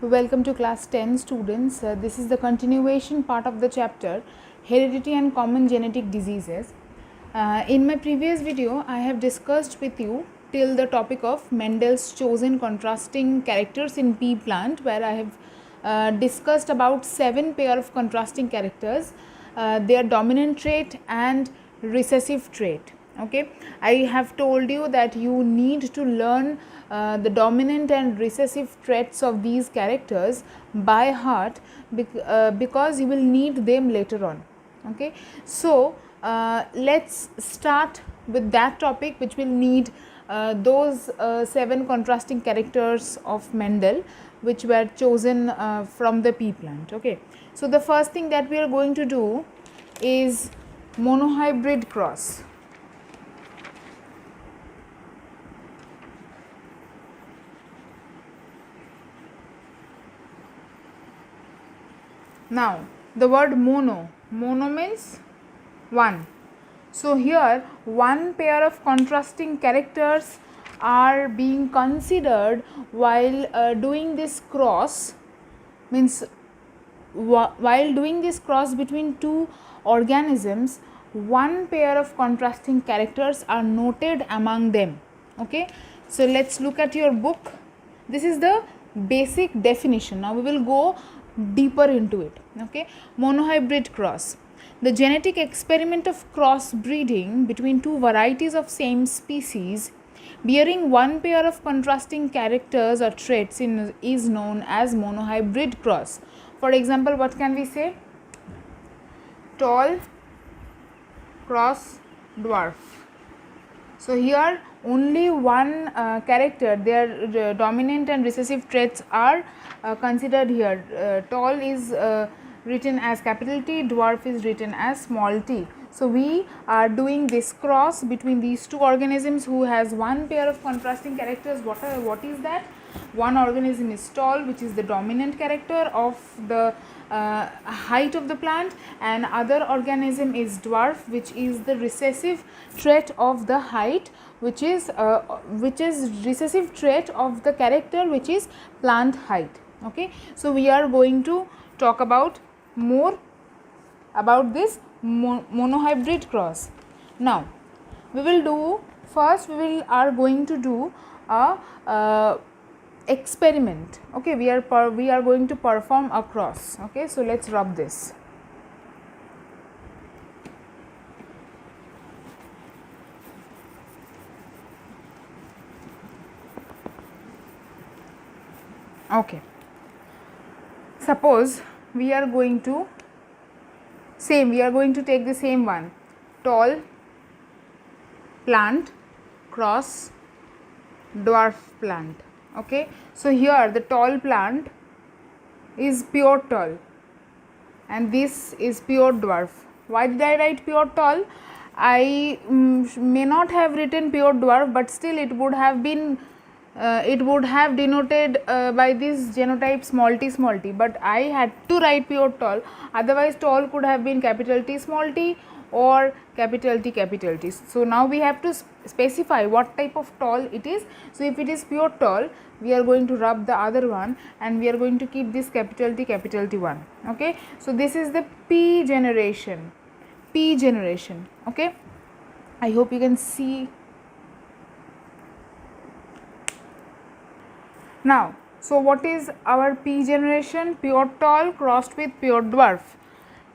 Welcome to class 10 students. This is the continuation part of the chapter Heredity and Common Genetic Diseases. In my previous video, I have discussed with you till the topic of Mendel's chosen contrasting characters in pea plant, where I have discussed about 7 pair of contrasting characters, their dominant trait and recessive trait. Okay, I have told you that you need to learn the dominant and recessive traits of these characters by heart because you will need them later on. Okay, so let's start with that topic, which will need those 7 contrasting characters of Mendel, which were chosen from the pea plant. Okay, so the first thing that we are going to do is monohybrid cross. Now the word mono means one. So here one pair of contrasting characters are being considered while doing this cross, means while doing this cross between two organisms, one pair of contrasting characters are noted among them. Okay, so let's look at your book. This is the basic definition. Now we will go deeper into it. Okay, monohybrid cross, the genetic experiment of cross breeding between two varieties of same species bearing one pair of contrasting characters or traits is known as monohybrid cross. For example, what can we say? Tall cross dwarf. So here only one character, their dominant and recessive traits are considered here. Tall is written as capital T, dwarf is written as small t. So we are doing this cross between these two organisms who has one pair of contrasting characters. What is that? One organism is tall, which is the dominant character of the height of the plant, and other organism is dwarf, which is the recessive trait of the height, which is recessive trait of the character, which is plant height. Okay, so we are going to talk about more about this monohybrid cross. Now we will do first, are going to do a experiment. Okay, we are going to perform a cross. Okay, so let's rub this. Okay, suppose we are going to take the same one, tall plant cross dwarf plant. Okay, so here the tall plant is pure tall and this is pure dwarf. Why did I write pure tall? I may not have written pure dwarf, but still it would have been denoted by this genotype small t, but I had to write pure tall. Otherwise tall could have been capital T small t or capital T. So now we have to specify what type of tall it is. So if it is pure tall, we are going to rub the other one and we are going to keep this capital T one. Okay, so this is the P generation. Okay, I hope you can see. Now, so what is our P generation? Pure tall crossed with pure dwarf.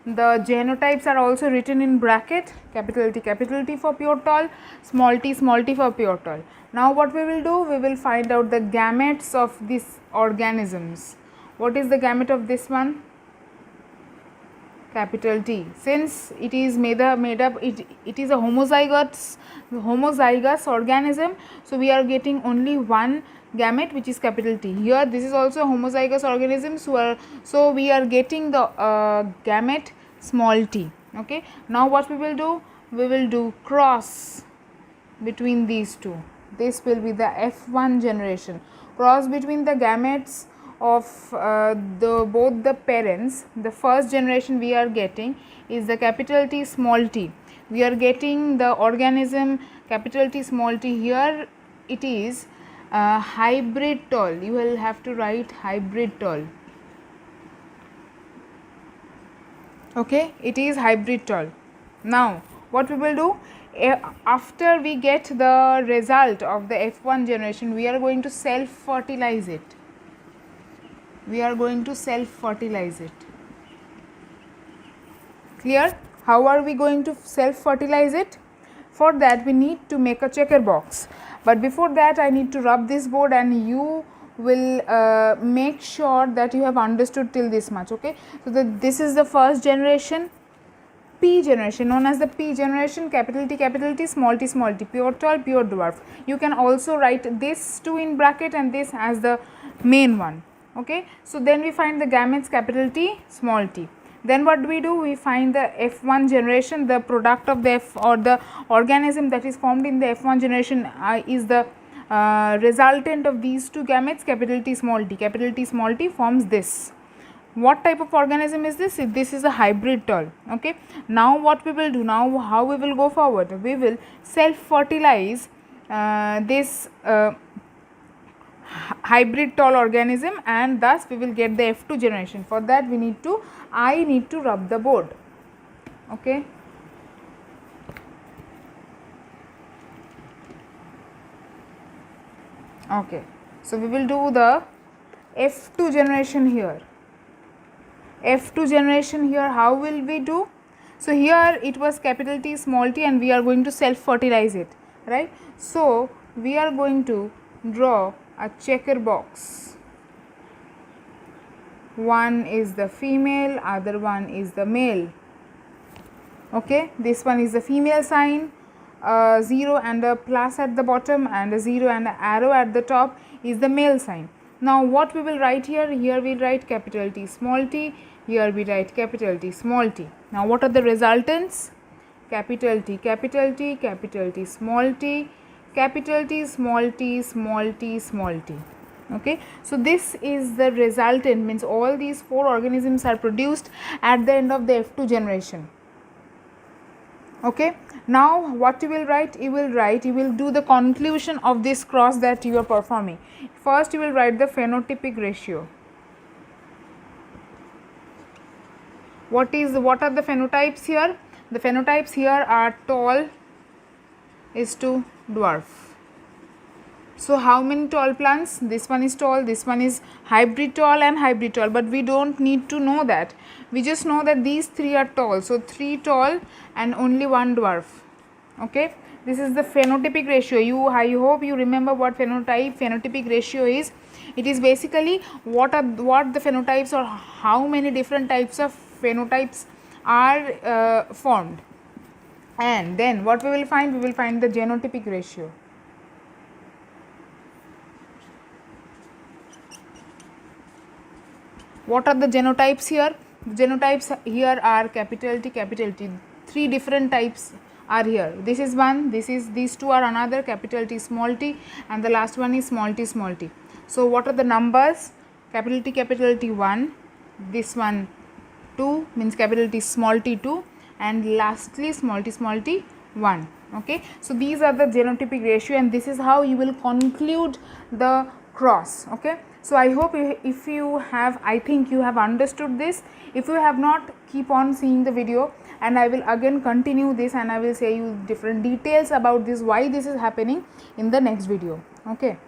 The genotypes are also written in bracket, capital T for pure tall, small t for pure tall. Now what we will do? We will find out the gametes of these organisms. What is the gamete of this one? Capital T. Since it is made up, it is a homozygous organism, so we are getting only one gamete, which is capital T. Here this is also a homozygous organism, so we are getting the gamete small t. Okay, now what we will do? We will do cross between these two. This will be the F1 generation, cross between the gametes of both the parents. The first generation we are getting is the capital T small t. We are getting the organism capital T small t. Here it is hybrid tall, you will have to write hybrid tall. Okay, it is hybrid tall. Now what we will do, after we get the result of the F1 generation, we are going to self fertilize it. Clear? How are we going to self fertilize it? For that we need to make a checker box, but before that I need to rub this board, and you will make sure that you have understood till this much. Okay, so this is the first generation, P generation, known as the P generation, capital T, small t, pure tall, pure dwarf. You can also write this 2 in bracket and this as the main one. Okay, so then we find the gametes, capital T, small t. Then what do? We find the F1 generation, the product of the F, or the organism that is formed in the F1 generation is the resultant of these two gametes, capital T, small t forms this. What type of organism is this? This is a hybrid tall. Okay, now what we will do, now how we will go forward, we will self fertilize this hybrid tall organism, and thus we will get the F2 generation. For that I need to rub the board. Okay, okay, so we will do the F2 generation here. F2 generation here, how will we do? So here it was capital T, small t, and we are going to self fertilize it, right? So we are going to draw a checker box. One is the female, other one is the male. Okay, this one is the female sign, 0 and a plus at the bottom, and a 0 and an arrow at the top is the male sign. Now what we will write here? Here we write capital T, small t, here we write capital T, small t. Now what are the resultants? Capital T, capital T, capital T, small t, capital T, small t, small t, small t. Okay, so this is the resultant, means all these 4 organisms are produced at the end of the F2 generation. Okay, now what you will write? You will do the conclusion of this cross that you are performing. First you will write the phenotypic ratio. What are the phenotypes here? The phenotypes here are tall is to dwarf. So how many tall plants? This one is tall, this one is hybrid tall and hybrid tall, but we don't need to know that. We just know that these 3 are tall. So 3 tall and only 1 dwarf. Okay, this is the phenotypic ratio. I hope you remember what phenotypic ratio is. It is basically what the phenotypes, or how many different types of phenotypes are formed. And then what we will find? We will find the genotypic ratio. What are the genotypes here? Genotypes here are capital T, capital T. 3 different types are here. This is one, these 2 are another, capital T, small t, and the last one is small t, small t. So what are the numbers? Capital T 1, this one 2, means capital T, small t 2, and lastly small t 1. Okay, so these are the genotypic ratio, and this is how you will conclude the cross. Okay, so I hope I think you have understood this. If you have not, keep on seeing the video, and I will again continue this, and I will say you different details about this, why this is happening in the next video. Okay.